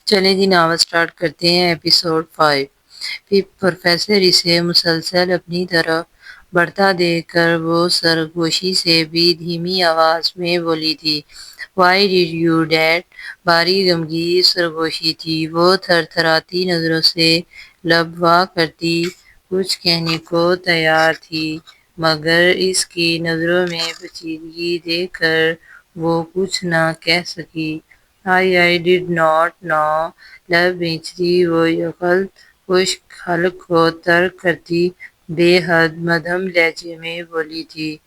چلیں جی novel start کرتے ہیں ایپیسوڈ 5۔ پھر پروفیسر اسے مسلسل اپنی طرف بڑھتا دیکھ کر وہ سرگوشی سے بھی دھیمی آواز میں بولی تھی، "وائی ڈیڈ یو ڈیٹ؟" بھاری غمگین سرگوشی تھی، وہ تھر تھراتی نظروں سے لب وا کرتی کچھ کہنے کو تیار تھی، مگر اس کی نظروں میں پیچیدگی دیکھ کر وہ کچھ نہ کہہ سکی۔ آئی ڈڈ ناٹ نو۔ لب بیچتی وہ یکل خشک حلق کو ترک کرتی بے حد مدھم لہجے میں بولی تھی۔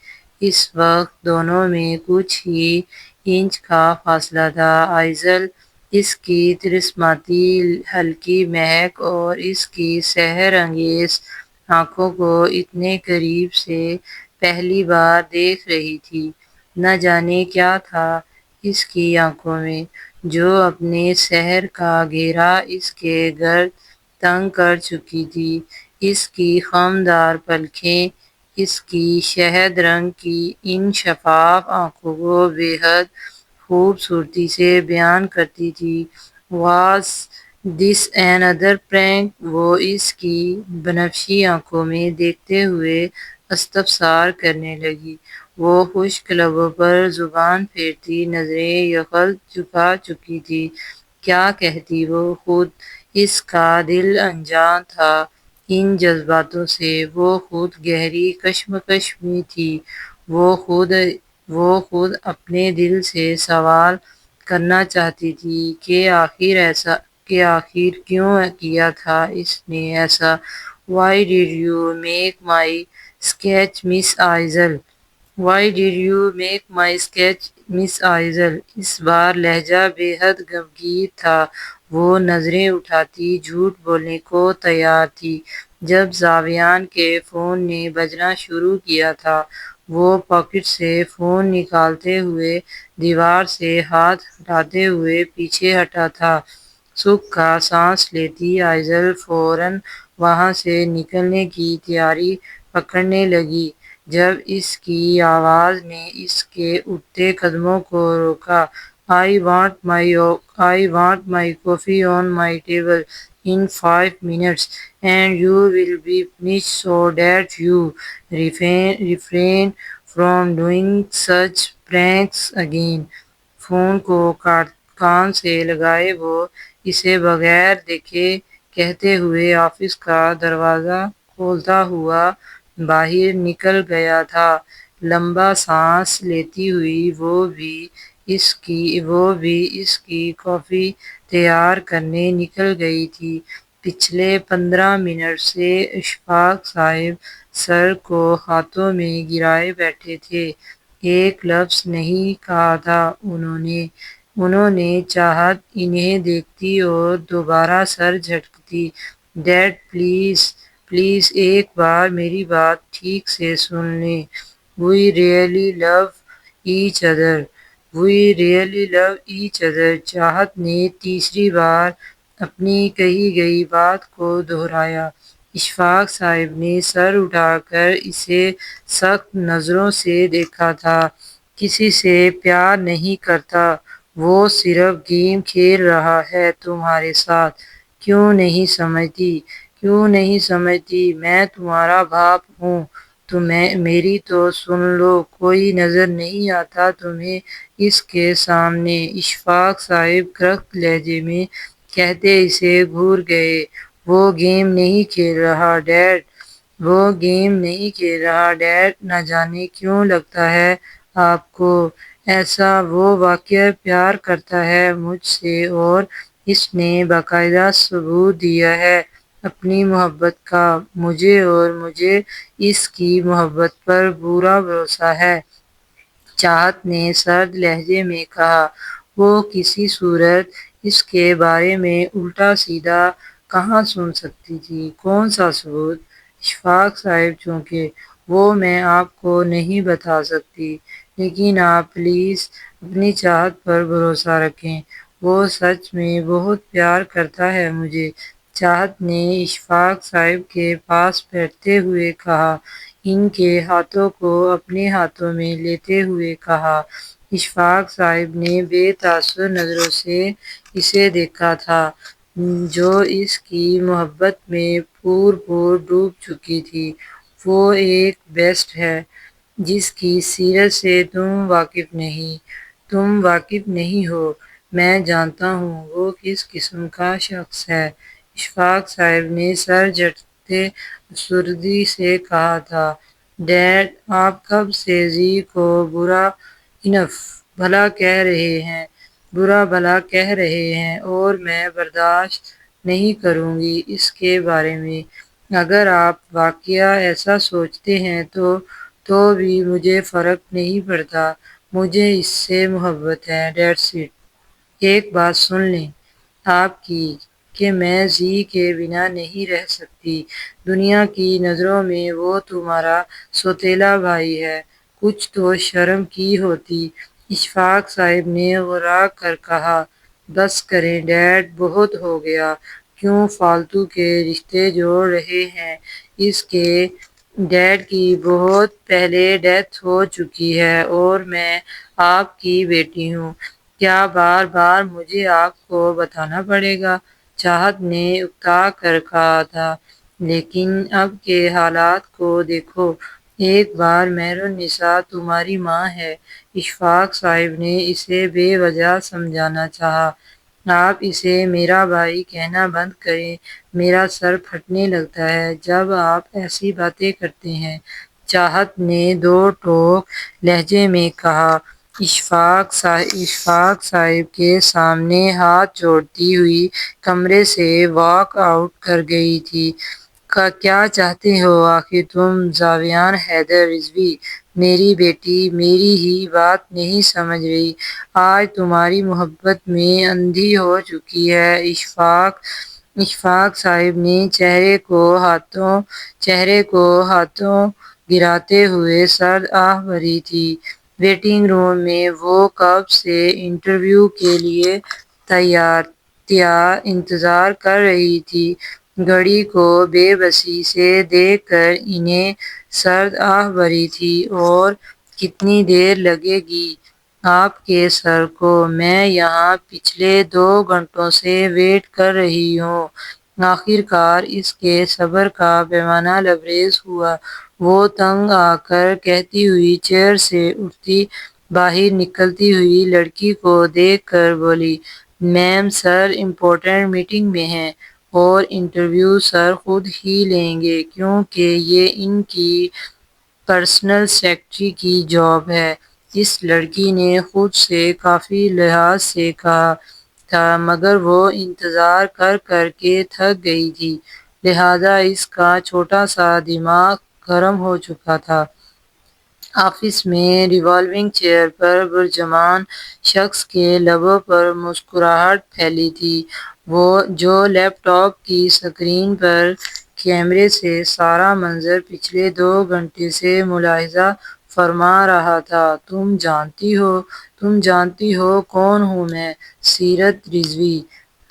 اس وقت دونوں میں کچھ ہی انچ کا فاصلہ تھا۔ آئزل، اس کی طلسماتی ہلکی مہک اور اس کی سحر انگیز آنکھوں کو اتنے قریب سے پہلی بار دیکھ رہی تھی۔ نہ جانے کیا تھا اس کی آنکھوں میں، جو اپنے سحر کا گھیرا اس کے گرد تنگ کر چکی تھی۔ اس کی خمدار پلکیں اس کی شہد رنگ کی ان شفاف آنکھوں کو بے حد خوبصورتی سے بیان کرتی تھی۔ "Was this another prank؟" وہ اس کی بنفشی آنکھوں میں دیکھتے ہوئے استفسار کرنے لگی۔ وہ خشک لبوں پر زبان پھیرتی نظریں یکل جھکا چکی تھی۔ کیا کہتی وہ خود؟ اس کا دل انجان تھا ان جذباتوں سے، وہ خود گہری کشمکش میں تھی۔ وہ خود اپنے دل سے سوال کرنا چاہتی تھی کہ آخر کیوں کیا تھا اس نے ایسا۔ "Why did you make my sketch miss Aizal? Why did you make my sketch miss Aizal?" اس بار لہجہ بے حد غمگین تھا۔ وہ نظریں اٹھاتی جھوٹ بولنے کو تیار تھی۔ جب ضاویان کے فون نے بجنا شروع کیا تھا، وہ پاکٹ سے فون نکالتے ہوئے دیوار سے ہاتھ ہٹاتے ہوئے پیچھے ہٹا تھا۔ سکھ کا سانس لیتی آئزل فوراً وہاں سے نکلنے کی تیاری پکڑنے لگی، جب اس کی آواز نے اس کے اٹھتے قدموں کو روکا۔ "I want my coffee on my table in 5 minutes and you will be finished so that you refrain from doing such pranks again." Phone کو کان سے لگائے وہ اسے بغیر دیکھے کہتے ہوئے آفس کا دروازہ کھولتا ہوا باہر نکل گیا تھا۔ لمبا سانس لیتی ہوئی وہ بھی اس کی کافی تیار کرنے نکل گئی تھی۔ پچھلے 15 منٹ سے اشفاق صاحب سر کو ہاتھوں میں گرائے بیٹھے تھے۔ ایک لفظ نہیں کہا تھا انہوں نے۔ چاہت انہیں دیکھتی اور دوبارہ سر جھٹکتی۔ "ڈیڈ پلیز ایک بار میری بات ٹھیک سے سن لیں۔ We really love each other" چاہت نے تیسری بار اپنی کہی گئی بات کو دہرایا۔ اشفاق صاحب نے سر اٹھا کر اسے سخت نظروں سے دیکھا تھا۔ "کسی سے پیار نہیں کرتا، وہ صرف گیم کھیل رہا ہے تمہارے ساتھ۔ کیوں نہیں سمجھتی؟ میں تمہارا باپ ہوں۔ میری تو سن لو، کوئی نظر نہیں آتا تمہیں اس کے سامنے؟" اشفاق صاحب کرخت لہجے میں کہتے اسے گھور گئے۔ "وہ گیم نہیں کھیل رہا ڈیڈ۔ نہ جانے کیوں لگتا ہے آپ کو ایسا۔ وہ واقعی پیار کرتا ہے مجھ سے اور اس نے باقاعدہ ثبوت دیا ہے اپنی محبت کا۔ مجھے اس کی محبت پر پورا بھروسہ ہے." چاہت نے سرد لہجے میں کہا۔ وہ کسی صورت اس کے بارے میں الٹا سیدھا کہاں سن سکتی تھی؟ "کون سا ثبوت؟" اشفاق صاحب چونکے۔ "وہ میں آپ کو نہیں بتا سکتی، لیکن آپ پلیز اپنی چاہت پر بھروسہ رکھیں۔ وہ سچ میں بہت پیار کرتا ہے مجھے." چاہت نے اشفاق صاحب کے پاس بیٹھتے ہوئے کہا، ان کے ہاتھوں کو اپنے ہاتھوں میں لیتے ہوئے کہا۔ اشفاق صاحب نے بے تاثر نظروں سے اسے دیکھا تھا، جو اس کی محبت میں پور ڈوب چکی تھی۔ وہ ایک بیسٹ ہے جس کی سیرت سے تم واقف نہیں ہو۔ میں جانتا ہوں وہ کس قسم کا شخص ہے۔ اشفاق صاحب نے سر جھٹکتے افسردگی سے کہا تھا، ڈیڈ آپ کب سے زی کو برا بھلا کہہ رہے ہیں اور میں برداشت نہیں کروں گی اس کے بارے میں۔ اگر آپ واقعہ ایسا سوچتے ہیں تو بھی مجھے فرق نہیں پڑتا، مجھے اس سے محبت ہے، دیٹس اٹ۔ ایک بات سن لیں آپ کی کہ میں زی کے بنا نہیں رہ سکتی۔ دنیا کی نظروں میں وہ تمہارا سوتیلا بھائی ہے، کچھ تو شرم کی ہوتی۔ اشفاق صاحب نے غرا کر کہا، بس کریں ڈیڈ، بہت ہو گیا، کیوں فالتو کے رشتے جوڑ رہے ہیں۔ اس کے ڈیڈ کی بہت پہلے ڈیتھ ہو چکی ہے اور میں آپ کی بیٹی ہوں، کیا بار بار مجھے آپ کو بتانا پڑے گا؟ چاہت نے اکتا کر کہا تھا، لیکن اب کے حالات کو دیکھو، ایک بار مہرالنساء تمہاری ماں ہے۔ اشفاق صاحب نے اسے بے وجہ سمجھانا چاہا، آپ اسے میرا بھائی کہنا بند کریں، میرا سر پھٹنے لگتا ہے جب آپ ایسی باتیں کرتے ہیں۔ چاہت نے دو ٹوک لہجے میں کہا۔ اشفاق صاحب کے سامنے ہاتھ جوڑتی ہوئی کمرے سے واک آؤٹ کر گئی تھی۔ کیا چاہتے ہو آخر تم جاویان حیدر رضوی؟ میری بیٹی میری ہی بات نہیں سمجھ رہی، آج تمہاری محبت میں اندھی ہو چکی ہے۔ اشفاق صاحب نے چہرے کو ہاتھوں گراتے ہوئے سرد آہ بھری تھی۔ ویٹنگ روم میں وہ کب سے انٹرویو کے لیے انتظار کر رہی تھی۔ گھڑی کو بے بسی سے دیکھ کر انہیں سرد آہ بھری تھی، اور کتنی دیر لگے گی آپ کے سر کو؟ میں یہاں پچھلے 2 گھنٹوں سے ویٹ کر رہی ہوں۔ آخر کار اس کے صبر کا پیمانہ لبریز ہوا۔ وہ تنگ آ کر کہتی ہوئی چیئر سے اٹھتی باہر نکلتی ہوئی لڑکی کو دیکھ کر بولی، میم سر امپورٹنٹ میٹنگ میں ہیں اور انٹرویو سر خود ہی لیں گے کیونکہ یہ ان کی پرسنل سیکرٹری کی جاب ہے۔ اس لڑکی نے خود سے کافی لحاظ سے کہا تھا، مگر وہ انتظار کر کر کے تھک گئی تھی، لہٰذا اس کا چھوٹا سا دماغ گرم ہو چکا تھا۔ آفس میں ریوالونگ چیئر پر برجمان شخص کے لبوں پر مسکراہٹ پھیلی تھی، جو لیپ ٹاپ کی اسکرین پر کیمرے سے سارا منظر پچھلے 2 گھنٹے سے ملاحظہ فرما رہا تھا۔ تم جانتی ہو کون ہوں میں؟ سیرت رضوی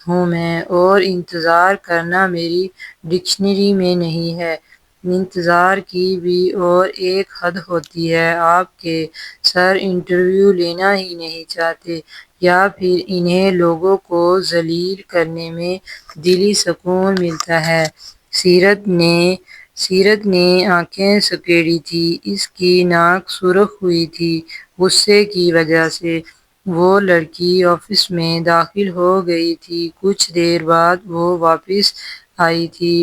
ہوں میں، اور انتظار کرنا میری ڈکشنری میں نہیں ہے۔ انتظار کی بھی اور ایک حد ہوتی ہے۔ آپ کے سر انٹرویو لینا ہی نہیں چاہتے، یا پھر انہیں لوگوں کو ذلیل کرنے میں دلی سکون ملتا ہے؟ سیرت نے آنکھیں سکیڑی تھیں، اس کی ناک سرخ ہوئی تھی غصے کی وجہ سے۔ وہ لڑکی آفس میں داخل ہو گئی تھی، کچھ دیر بعد وہ واپس آئی تھی۔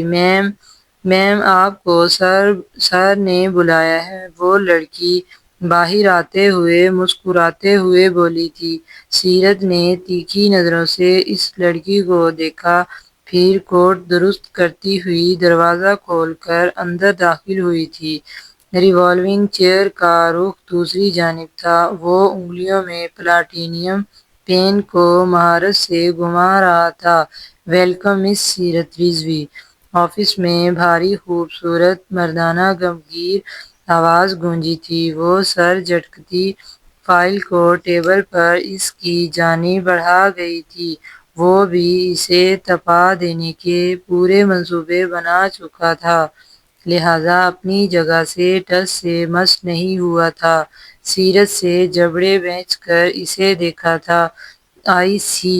میم آپ کو سر نے بلایا ہے، وہ لڑکی باہر آتے ہوئے مسکراتے ہوئے بولی تھی۔ سیرت نے تیکھی نظروں سے اس لڑکی کو دیکھا، پھر کوٹ درست کرتی ہوئی دروازہ کھول کر اندر داخل ہوئی تھی۔ ریوالونگ چیئر کا رخ دوسری جانب تھا، وہ انگلیوں میں پلاٹینم پین کو مہارت سے گھما رہا تھا۔ ویلکم مس سیرت رضوی۔ آفس میں بھاری خوبصورت مردانہ گمگیر آواز گونجی تھی۔ وہ سر جھٹکتی فائل کو ٹیبل پر اس کی جانب بڑھا گئی تھی، وہ بھی اسے تپا دینے کے پورے منصوبے بنا چکا تھا۔ لہٰذا اپنی جگہ سے ٹس سے مس نہیں ہوا تھا۔ سیرت سے جبڑے بھینچ کر اسے دیکھا تھا۔ آئی سی،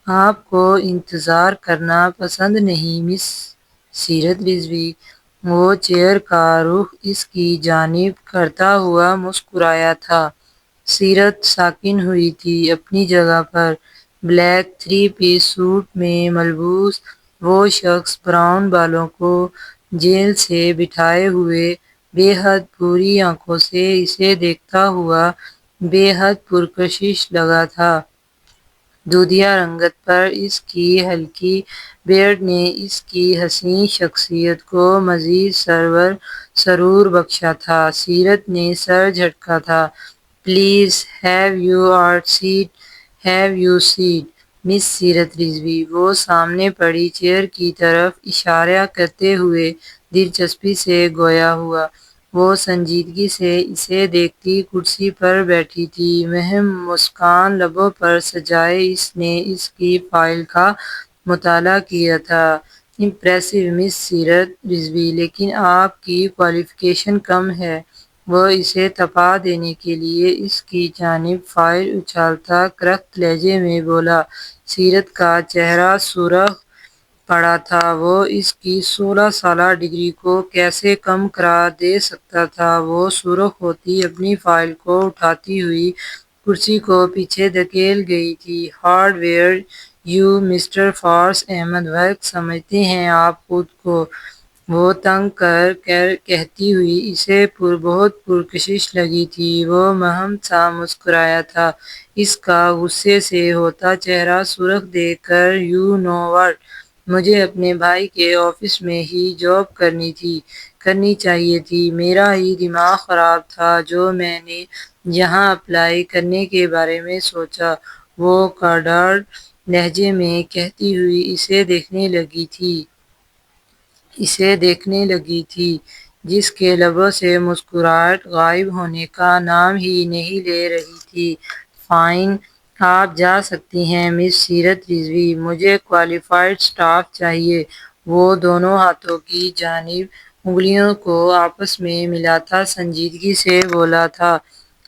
آپ کو انتظار کرنا پسند نہیں مس سیرت رضوی۔ وہ چیئر کا رخ اس کی جانب کرتا ہوا مسکرایا تھا۔ سیرت ساکن ہوئی تھی اپنی جگہ پر۔ بلیک 3 پیس سوٹ میں ملبوس وہ شخص براؤن بالوں کو جیل سے بٹھائے ہوئے بے حد بری آنکھوں سے اسے دیکھتا ہوا بے حد پرکشش لگا تھا۔ دودھیا رنگت پر اس کی ہلکی بیئرڈ نے اس کی حسین شخصیت کو مزید سرور بخشا تھا۔ سیرت نے سر جھٹکا تھا۔ Please have your seat, have your seat miss Seerat Rizvi. وہ سامنے پڑی چیئر کی طرف اشارہ کرتے ہوئے دلچسپی سے گویا ہوا۔ وہ سنجیدگی سے اسے دیکھتی کرسی پر بیٹھی تھی۔ مہم مسکان لبوں پر سجائے اس نے اس کی فائل کا مطالعہ کیا تھا۔ امپریسو مس سیرت رضوی، لیکن آپ کی کوالیفیکیشن کم ہے۔ وہ اسے تپا دینے کے لیے اس کی جانب فائل اچھالتا کرخت لہجے میں بولا۔ سیرت کا چہرہ سرخ پڑا تھا۔ وہ اس کی 16 سالہ ڈگری کو کیسے کم قرار دے سکتا تھا؟ وہ سرخ ہوتی اپنی فائل کو اٹھاتی ہوئی کرسی کو پیچھے دھکیل گئی تھی۔ ہارڈ ویئر یو مسٹر فارس احمد وقت سمجھتے ہیں آپ خود کو؟ وہ تنگ کر کہتی ہوئی اسے بہت پرکشش لگی تھی۔ وہ مہم سا مسکرایا تھا۔ اس کا غصے سے ہوتا چہرہ سرخ دیکھ کر یو نو واٹ، مجھے اپنے بھائی کے آفس میں ہی جاب کرنی چاہیے تھی۔ میرا ہی دماغ خراب تھا جو میں نے یہاں اپلائی کرنے کے بارے میں سوچا، وہ کارڈر لہجے میں کہتی ہوئی اسے دیکھنے لگی تھی جس کے لبوں سے مسکراہٹ غائب ہونے کا نام ہی نہیں لے رہی تھی۔ فائن، آپ جا سکتی ہیں مس سیرت رضوی، مجھے کوالیفائڈ سٹاف چاہیے۔ وہ دونوں ہاتھوں کی جانب انگلیوں کو آپس میں ملاتا سنجیدگی سے بولا تھا۔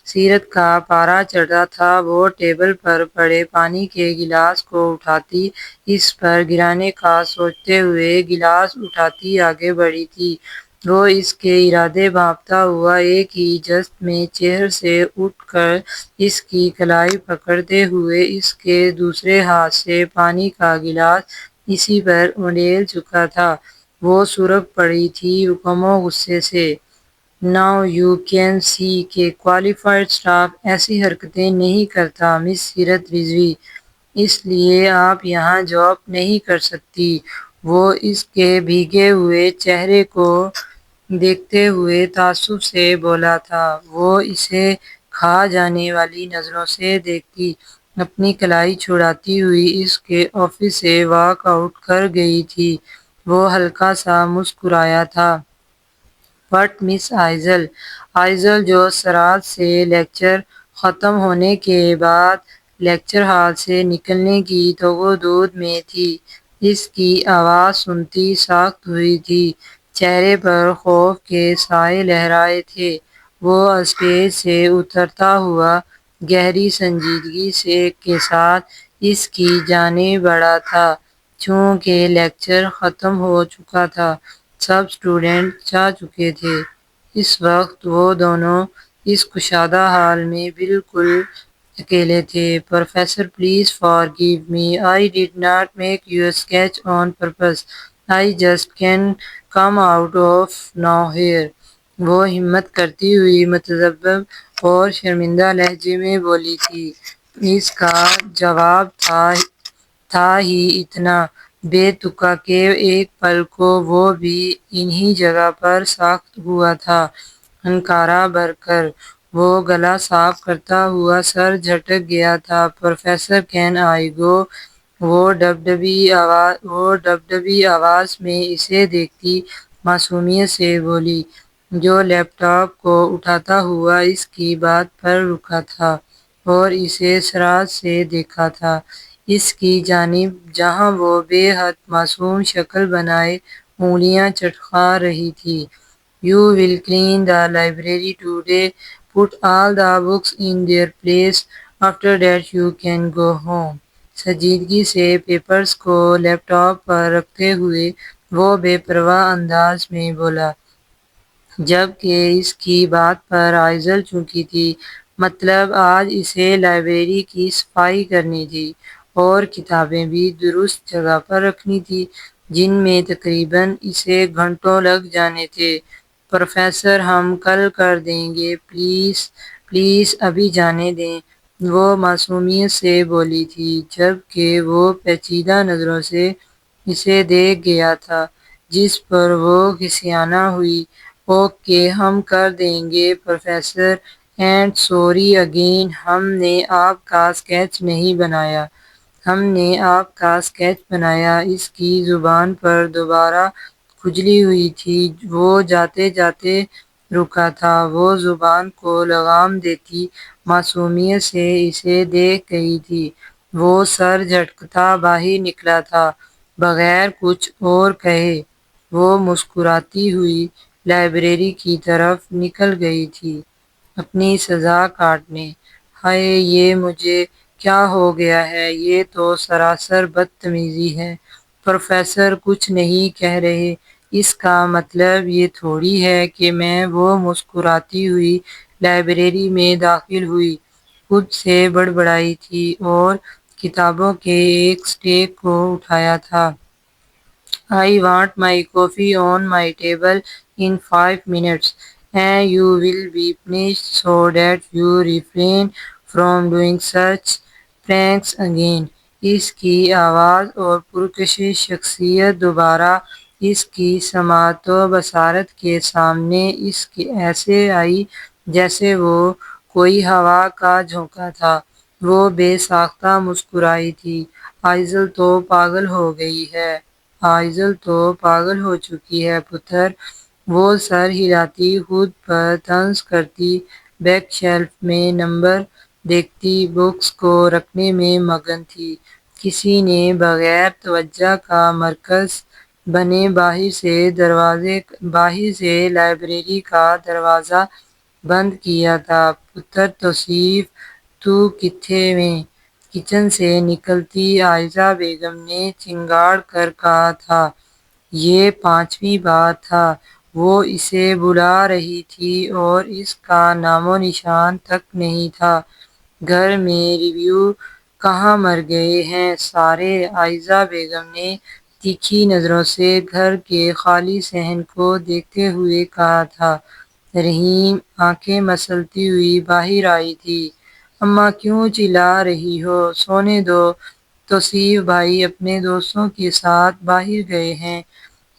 سیرت کا پارا چڑھا تھا۔ وہ ٹیبل پر پڑے پانی کے گلاس کو اٹھاتی، اس پر گرانے کا سوچتے ہوئے گلاس اٹھاتی آگے بڑھی تھی۔ وہ اس کے ارادے بھانپتا ہوا ایک ہی جست میں چیئر سے اٹھ کر اس کی کلائی پکڑتے ہوئے اس کے دوسرے ہاتھ سے پانی کا گلاس اسی پر انڈیل چکا تھا۔ وہ سرخ پڑی تھی حکم و غصے سے۔ ناؤ یو کین سی کہ کوالیفائڈ سٹاف ایسی حرکتیں نہیں کرتا مس سیرت رضوی، اس لیے آپ یہاں جاب نہیں کر سکتی۔ وہ اس کے بھیگے ہوئے چہرے کو دیکھتے ہوئے تعصب سے بولا تھا۔ وہ اسے کھا جانے والی نظروں سے دیکھتی اپنی کلائی چھڑاتی ہوئی اس کے آفس سے واک آؤٹ کر گئی تھی۔ وہ ہلکا سا مسکرایا تھا۔ بٹ مس آئزل جو سرات سے لیکچر ختم ہونے کے بعد لیکچر ہال سے نکلنے کی دوڑ میں تھی، اس کی آواز سنتی ساخت ہوئی تھی۔ چہرے پر خوف کے سائے لہرائے تھے۔ وہ اسٹیج سے اترتا ہوا گہری سنجیدگی کے ساتھ اس کی جانب بڑھا تھا۔ چونکہ لیکچر ختم ہو چکا تھا، سب اسٹوڈنٹ جا چکے تھے، اس وقت وہ دونوں اس کشادہ ہال میں بالکل اکیلے تھے۔ Professor please forgive me, I did not make your sketch on purpose, I just can come out of nowhere. وہ ہمت کرتی ہوئی متضرر اور شرمندہ لہجے میں بولی تھی۔ اس کا جواب تھا ہی اتنا بے تکا کہ ایک پل کو وہ بھی انہی جگہ پر ساخت ہوا تھا۔ ہنکارا بھر کر وہ گلا صاف کرتا ہوا سر جھٹک گیا تھا۔ پروفیسر کین آئی گو؟ وہ ڈبڈبی آواز میں اسے دیکھتی معصومیت سے بولی، جو لیپ ٹاپ کو اٹھاتا ہوا اس کی بات پر رکا تھا اور اسے سرعت سے دیکھا تھا اس کی جانب جہاں وہ بے حد معصوم شکل بنائے انگلیاں چٹکا رہی تھی۔ "You will clean the library today, put all the books in their place, after that you can go home." سنجیدگی سے پیپرز کو لیپ ٹاپ پر رکھتے ہوئے وہ بے پرواہ انداز میں بولا، جبکہ اس کی بات پر آئزل چونکی تھی۔ مطلب آج اسے لائبریری کی صفائی کرنی تھی اور کتابیں بھی درست جگہ پر رکھنی تھی، جن میں تقریباً اسے گھنٹوں لگ جانے تھے۔ "پروفیسر، ہم کل کر دیں گے، پلیز ابھی جانے دیں." وہ معصومیت سے بولی تھی، جبکہ وہ پیچیدہ نظروں سے اسے دیکھ گیا تھا، جس پر وہ گھسیانا ہوئی۔ "اوکے، ہم کر دیں گے پروفیسر، اینڈ سوری اگین، ہم نے آپ کا اسکیچ نہیں بنایا۔ ہم نے آپ کا اسکیچ بنایا۔ اس کی زبان پر دوبارہ کھجلی ہوئی تھی۔ وہ جاتے جاتے رکا تھا۔ وہ زبان کو لگام دیتی معصومیت سے اسے دیکھ گئی تھی۔ وہ سر جھٹکتا باہر نکلا تھا، بغیر کچھ اور کہے۔ وہ مسکراتی ہوئی لائبریری کی طرف نکل گئی تھی، اپنی سزا کاٹنے۔ "ہائے، یہ مجھے کیا ہو گیا ہے؟ یہ تو سراسر بدتمیزی ہے!" "پروفیسر، کچھ نہیں کہہ رہے، اس کا مطلب یہ تھوڑی ہے کہ میں..." وہ مسکراتی ہوئی لائبریری میں داخل ہوئی، خود سے بڑبڑائی تھی اور کتابوں کے ایک اسٹیک کو اٹھایا تھا۔ "I want my coffee on my table in 5 minutes, and you will be punished so that you refrain from doing such pranks again." اس کی آواز اور پرکشش شخصیت دوبارہ اس کی سماعت و بصارت کے سامنے ایسے آئی جیسے وہ کوئی ہوا کا جھونکا تھا۔ وہ بے ساختہ مسکرائی تھی۔ "آئزل تو پاگل ہو گئی ہے۔ آئزل تو پاگل ہو چکی ہے پتر!" وہ سر ہلاتی، خود پر طنز کرتی، بیک شیلف میں نمبر دیکھتی، بکس کو رکھنے میں مگن تھی۔ کسی نے بغیر توجہ کا مرکز بنے باہر سے لائبریری کا دروازہ بند کیا تھا۔ "پتر توصیف، تو کتھے ویں؟" کچن سے نکلتی عائزہ بیگم نے چنگاڑ کر کہا تھا۔ یہ 5ویں بار تھا وہ اسے بلا رہی تھی اور اس کا نام و نشان تک نہیں تھا۔ "گھر میں ریویو کہاں مر گئے ہیں سارے!" عائزہ بیگم نے تیکھی نظروں سے گھر کے خالی صحن کو دیکھتے ہوئے کہا تھا۔ رحیم آنکھیں مسلتی ہوئی باہر آئی تھی۔ "اماں کیوں چلا رہی ہو؟ سونے دو۔ توصیف بھائی اپنے دوستوں کے ساتھ باہر گئے ہیں،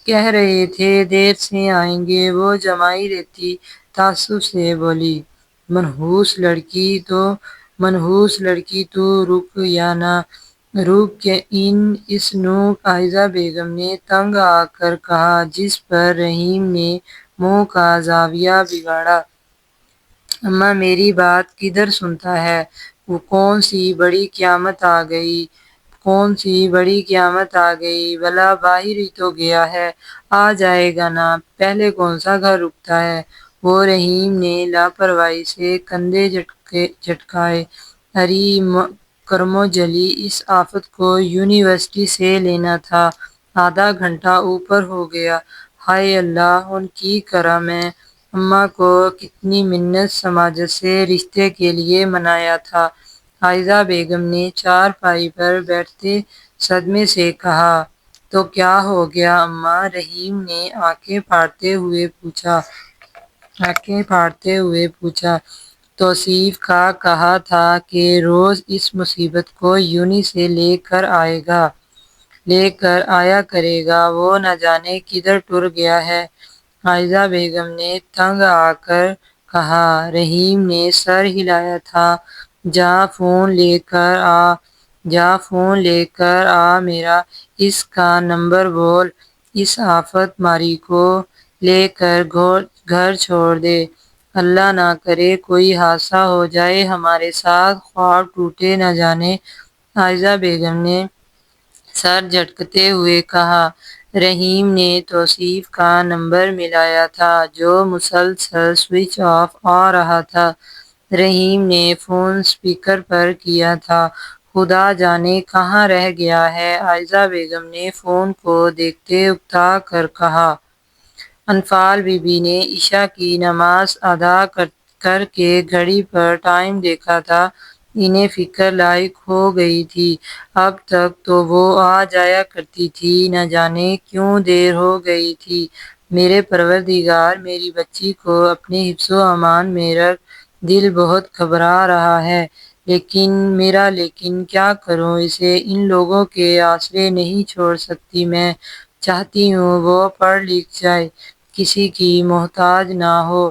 کہہ رہے تھے دیر سے آئیں گے." وہ جمائی لیتی تعصب سے بولی۔ منحوس لڑکی تو رک یا نہ رک اس نوک!" عائزہ بیگم نے تنگ آ کر کہا، جس پر رحیم نے منہ کا زاویہ بگاڑا۔ "اماں میری بات کدھر سنتا ہے؟ کون سی بڑی قیامت آ گئی؟ بھلا باہر ہی تو گیا ہے، آ جائے گا نا! پہلے کون سا گھر رکتا ہے!" وہ رحیم نے لاپرواہی سے کندھے جھٹکائے۔ "اری کرمو جلی! اس آفت کو یونیورسٹی سے لینا تھا، آدھا گھنٹہ اوپر ہو گیا۔ ہائے اللہ، ان کی کرم ہے! اماں کو کتنی منت سماجت سے رشتے کے لیے منایا تھا!" عائزہ بیگم نے چارپائی پر بیٹھتے صدمے سے کہا۔ "تو کیا ہو گیا اماں؟" رحیم نے آنکھیں پھاڑتے ہوئے پوچھا۔ "توصیف کا کہا تھا کہ روز اس مصیبت کو یونی سے لے کر آیا کرے گا، وہ نہ جانے کدھر ٹر گیا ہے!" عائزہ بیگم نے تنگ آ کر کہا۔ رحیم نے سر ہلایا تھا۔ "جا فون لے کر آ میرا، اس کا نمبر بول۔ اس آفت ماری کو لے کر گھر چھوڑ دے۔ اللہ نہ کرے کوئی حادثہ ہو جائے ہمارے ساتھ، خواب ٹوٹے نہ جانے!" عائزہ بیگم نے سر جھٹکتے ہوئے کہا۔ رحیم نے توصیف کا نمبر ملایا تھا جو مسلسل سوئچ آف آ رہا تھا۔ رحیم نے فون اسپیکر پر کیا تھا۔ خدا جانے کہاں رہ گیا ہے، عائزہ بیگم نے فون کو دیکھتے اکتا کر کہا۔ انفال بی بی نے عشاء کی نماز ادا کر کے گھڑی پر ٹائم دیکھا تھا۔ انہیں فکر لاحق ہو گئی تھی۔ اب تک تو وہ آ جایا کرتی تھی، نہ جانے کیوں دیر ہو گئی تھی۔ میرے پروردگار، میری بچی کو اپنے حفظ و امان میں رکھ، دل بہت گھبرا رہا ہے۔ لیکن کیا کروں، اسے ان لوگوں کے آسرے نہیں چھوڑ سکتی میں۔ چاہتی ہوں وہ پڑھ لکھ جائے، کسی کی محتاج نہ ہو۔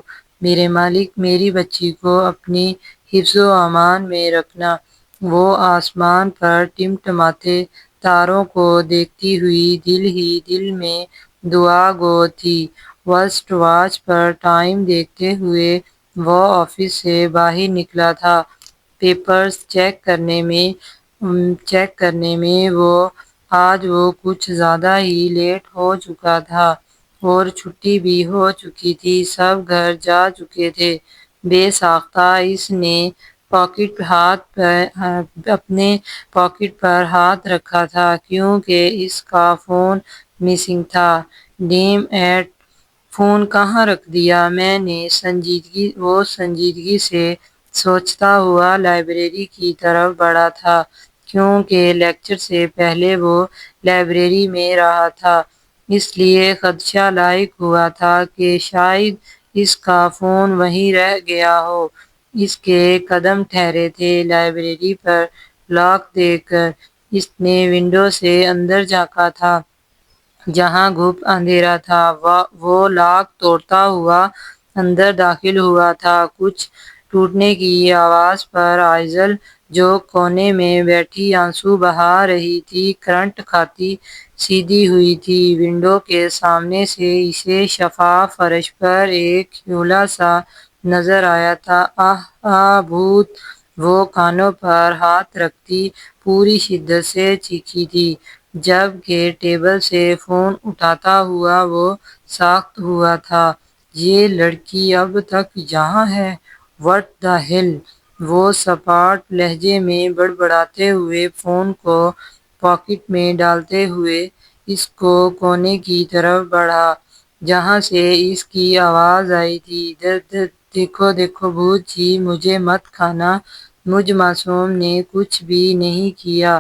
میرے مالک، میری بچی کو اپنی حفظ و امان میں رکھنا۔ وہ آسمان پر ٹمٹماتے تاروں کو دیکھتی ہوئی دل ہی دل میں دعا گو تھی۔ رسٹ واچ پر ٹائم دیکھتے ہوئے وہ آفس سے باہر نکلا تھا۔ پیپرز چیک کرنے میں آج وہ کچھ زیادہ ہی لیٹ ہو چکا تھا اور چھٹی بھی ہو چکی تھی، سب گھر جا چکے تھے۔ بے ساختہ اس نے اپنے پاکٹ پر ہاتھ رکھا تھا کیونکہ اس کا فون مسنگ تھا۔ ڈیم ایٹ، فون کہاں رکھ دیا میں نے، وہ سنجیدگی سے سوچتا ہوا لائبریری کی طرف بڑھا تھا کیونکہ لیکچر سے پہلے وہ لائبریری میں رہا تھا، اس لیے خدشہ لاحق ہوا تھا کہ شاید اس کا فون وہیں رہ گیا ہو۔ اس کے قدم ٹھہرے تھے لائبریری پر لاک دیکھ کر۔ اس نے ونڈو سے اندر جھانکا تھا جہاں گھپ اندھیرا تھا۔ وہ لاک توڑتا ہوا اندر داخل ہوا تھا۔ کچھ ٹوٹنے کی آواز پر عائزل، جو کونے میں بیٹھی آنسو بہا رہی تھی، کرنٹ کھاتی سیدھی ہوئی تھی۔ ونڈو کے سامنے سے اسے شفاف فرش پر ایک حولہ سا نظر آیا تھا۔ آہ آہ، بھوت! وہ کانوں پر ہاتھ رکھتی پوری شدت سے چیخی تھی، جب کہ ٹیبل سے فون اٹھاتا ہوا وہ ساخت ہوا تھا۔ یہ لڑکی اب تک یہاں ہے، واٹ دی ہیل! وہ سپاٹ لہجے میں بڑبڑاتے ہوئے فون کو پاکٹ میں ڈالتے ہوئے اس کونے کی طرف بڑھا جہاں سے اس کی آواز آئی تھی۔ دیکھو بھوت جی، مجھے مت کھانا، مجھ معصوم نے کچھ بھی نہیں کیا۔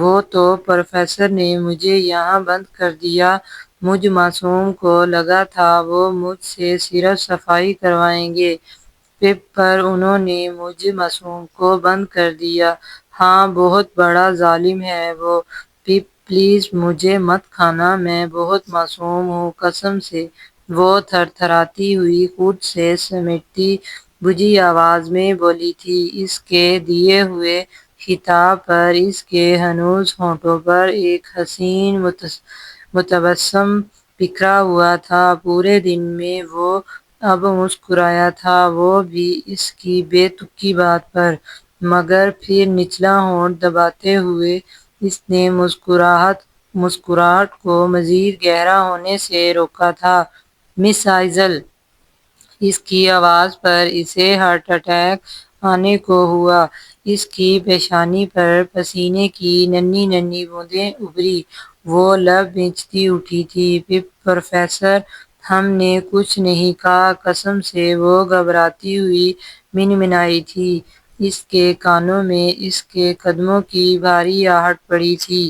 وہ تو پروفیسر نے مجھے یہاں بند کر دیا۔ مجھ معصوم کو لگا تھا وہ مجھ سے صرف صفائی کروائیں گے، پر انہوں نے مجھ معصوم کو بند کر دیا۔ ہاں، بہت بڑا ظالم ہے وہ۔ پلیز مجھے مت کھانا، میں بہت معصوم ہوں، قسم سے، وہ تھر تھراتی ہوئی خود سے سمیٹتی بجھی آواز میں بولی تھی۔ اس کے دیے ہوئے خطاب پر اس کے ہنوز ہونٹوں پر ایک حسین متبسم بکھرا ہوا تھا۔ پورے دن میں وہ اب مسکرایا تھا، وہ بھی اس کی بے تکی بات پر، مگر پھر نچلا ہونٹ دباتے ہوئے اس نے مسکراہٹ کو مزید گہرا ہونے سے روکا تھا۔ مس عائزل! اس کی آواز پر اسے ہارٹ اٹیک آنے کو ہوا۔ اس کی پیشانی پر پسینے کی ننھی ننھی بوندیں ابھری۔ وہ لب مچتی اٹھی تھی۔ پروفیسر، ہم نے کچھ نہیں کہا، قسم سے، وہ گھبراتی ہوئی منمنائی تھی۔ اس کے کانوں میں اس کے قدموں کی بھاری آہٹ پڑی تھی۔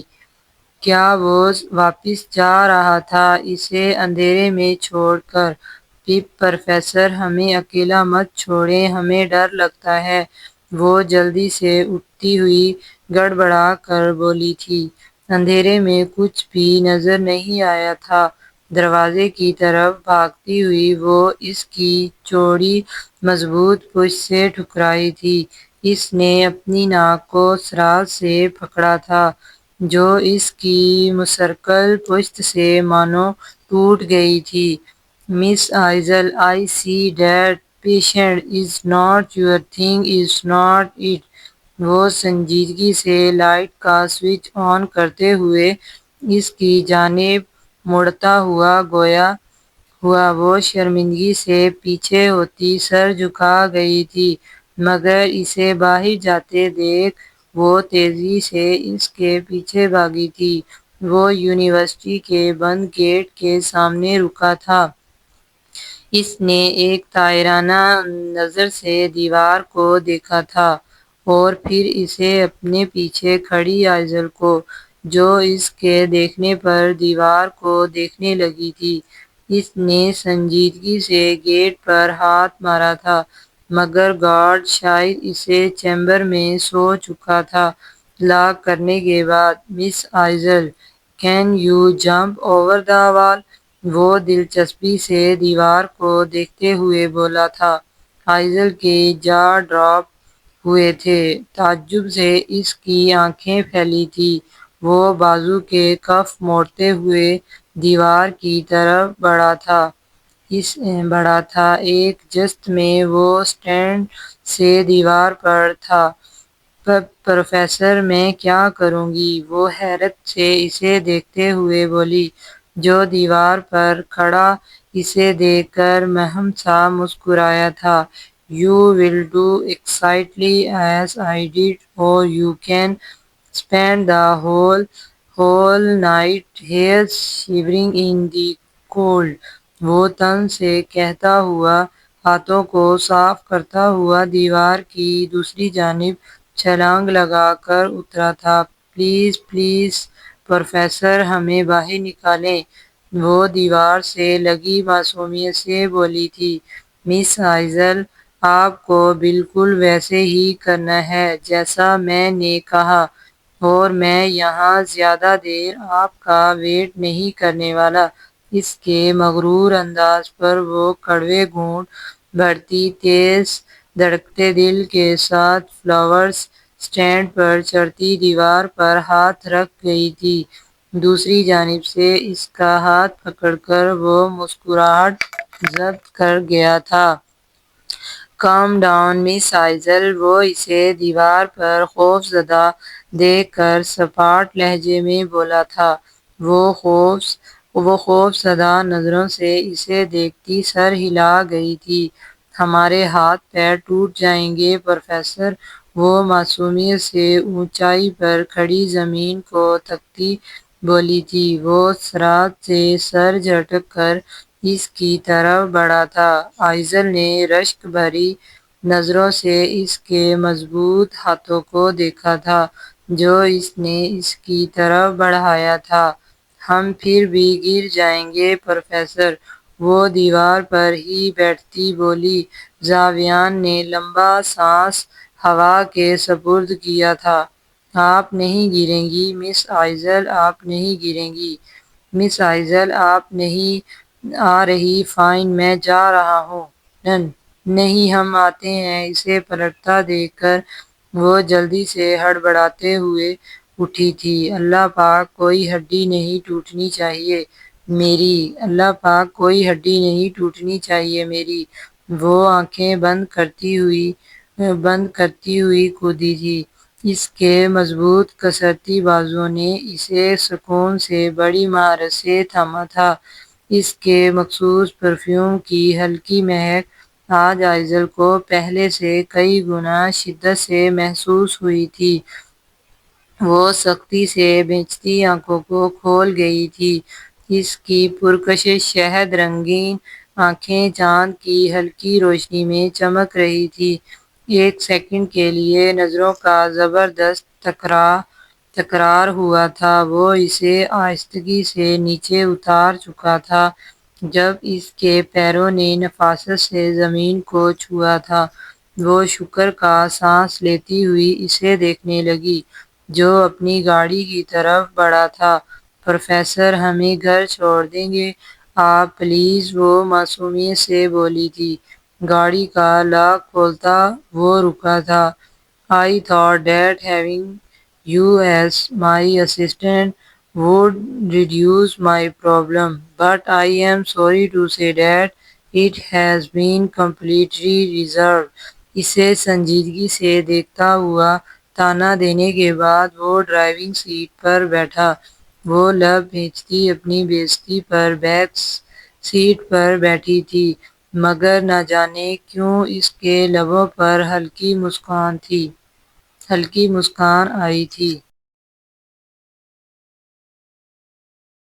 کیا وہ واپس جا رہا تھا اسے اندھیرے میں چھوڑ کر؟ پروفیسر، ہمیں اکیلا مت چھوڑیں، ہمیں ڈر لگتا ہے، وہ جلدی سے اٹھتی ہوئی گڑبڑا کر بولی تھی۔ اندھیرے میں کچھ بھی نظر نہیں آیا تھا۔ دروازے کی طرف بھاگتی ہوئی وہ اس کی چوڑی مضبوط پشت سے ٹھکرائی تھی۔ اس نے اپنی ناک کو اسرار سے پکڑا تھا جو اس کی مسرکل پشت سے مانو ٹوٹ گئی تھی۔ Miss Aizal, I see that patient is not your thing, is not it? وہ سنجیدگی سے لائٹ کا سوئچ آن کرتے ہوئے اس کی جانب مڑتا ہوا گویا ہوا وہ شرمندگی سے پیچھے ہوتی سر جھکا گئی تھی، مگر اسے باہر جاتے دیکھ وہ تیزی سے اس کے پیچھے بھاگی تھی۔ وہ یونیورسٹی کے بند گیٹ کے سامنے رکا تھا۔ اس نے ایک طائرانہ نظر سے دیوار کو دیکھا تھا اور پھر اسے اپنے پیچھے کھڑی آئزل کو، جو اس کے دیکھنے پر دیوار کو دیکھنے لگی تھی۔ اس نے سنجیدگی سے گیٹ پر ہاتھ مارا تھا، مگر گارڈ شاید اسے چیمبر میں سو چکا تھا۔ لاک کرنے کے بعد، miss Aizal, can you jump over the wall? وہ دلچسپی سے دیوار کو دیکھتے ہوئے بولا تھا۔ آئزل کے جا ڈراپ ہوئے تھے، تعجب سے اس کی آنکھیں پھیلی تھیں۔ وہ بازو کے کف موڑتے ہوئے دیوار کی طرف بڑھا تھا۔ ایک جست میں وہ سٹینڈ سے دیوار پر تھا۔ پروفیسر، میں کیا کروں گی؟ وہ حیرت سے اسے دیکھتے ہوئے بولی، جو دیوار پر کھڑا اسے دیکھ کر مہم سا مسکرایا تھا۔ "You will do exactly as I did, or you can spend the whole night here shivering in the cold." وہ تن سے کہتا ہوا ہاتھوں کو صاف کرتا ہوا دیوار کی دوسری جانب چھلانگ لگا کر اترا تھا۔ "پلیز پلیز پروفیسر، ہمیں باہر نکالیں!" وہ دیوار سے لگی معصومیت سے بولی تھی۔ "مس آئزل، آپ کو بالکل ویسے ہی کرنا ہے جیسا میں نے کہا، اور میں یہاں زیادہ دیر آپ کا ویٹ نہیں کرنے والا۔" اس کے مغرور انداز پر وہ کڑوے گھونٹ بھرتی، تیز دھڑکتے دل کے ساتھ فلاورز اسٹینڈ پر چڑھتی دیوار پر ہاتھ رکھ گئی تھی۔ دوسری جانب سے اس کا ہاتھ پکڑ کر وہ مسکراہٹ ضبط کر گیا تھا۔ "کام ڈاؤن مس آئزل!" وہ اسے دیوار پر خوف زدہ دیکھ کر سپاٹ لہجے میں بولا تھا۔ وہ خوف زدہ نظروں سے اسے دیکھتی سر ہلا گئی تھی۔ "ہمارے ہاتھ پیر ٹوٹ جائیں گے پروفیسر!" وہ معصومیت سے اونچائی پر کھڑی زمین کو تکتی بولی تھی۔ وہ سرعت سے سر جھٹک کر اس کی طرف بڑھا تھا۔ آئزل نے رشک بھری نظروں سے اس کے مضبوط ہاتھوں کو دیکھا تھا، جو اس نے اس کی طرف بڑھایا تھا۔ "ہم پھر بھی گر جائیں گے پروفیسر!" وہ دیوار پر ہی بیٹھتی بولی۔ زاویان نے لمبا سانس ہوا کے سپرد کیا تھا۔ "آپ نہیں گریں گی مس آئزل، آپ نہیں گریں گی۔ مس آئزل، آپ نہیں آ رہی؟ فائن، میں جا رہا ہوں۔ نہیں، ہم آتے ہیں۔" اسے پلٹتا دیکھ کر وہ جلدی سے ہڑبڑاتے ہوئے اٹھی تھی۔ "اللہ پاک، کوئی ہڈی نہیں ٹوٹنی چاہیے میری! اللہ پاک، کوئی ہڈی نہیں ٹوٹنی چاہیے میری!" وہ آنکھیں بند کرتی ہوئی کودی تھی۔ اس کے مضبوط کسرتی بازوؤں نے اسے سکون سے بڑی مہارت سے تھاما تھا۔ اس کے مخصوص پرفیوم کی ہلکی مہک آج آئزل کو پہلے سے کئی گنا شدت سے محسوس ہوئی تھی۔ وہ سختی سے بھینچتی آنکھوں کو کھول گئی تھی۔ اس کی پرکشش شہد رنگین آنکھیں چاند کی ہلکی روشنی میں چمک رہی تھیں۔ ایک سیکنڈ کے لیے نظروں کا زبردست تکرار ہوا تھا۔ وہ اسے آہستگی سے نیچے اتار چکا تھا جب اس کے پیروں نے نفاست سے زمین کو چھوا تھا۔ وہ شکر کا سانس لیتی ہوئی اسے دیکھنے لگی، جو اپنی گاڑی کی طرف بڑھا تھا۔ "پروفیسر، ہمیں گھر چھوڑ دیں گے آپ پلیز!" وہ معصومیت سے بولی تھی۔ گاڑی کا لاک کھولتا وہ رکا تھا۔ "I thought that having you as my assistant would reduce my problem, but I am sorry to say that it has been completely reversed." اسے سنجیدگی سے دیکھتا ہوا طعنہ دینے کے بعد وہ ڈرائیونگ سیٹ پر بیٹھا۔ وہ لب بھیجتی اپنی بیزتی پر بیک سیٹ پر بیٹھی تھی، مگر نہ جانے کیوں اس کے لبوں پر ہلکی مسکان آئی تھی۔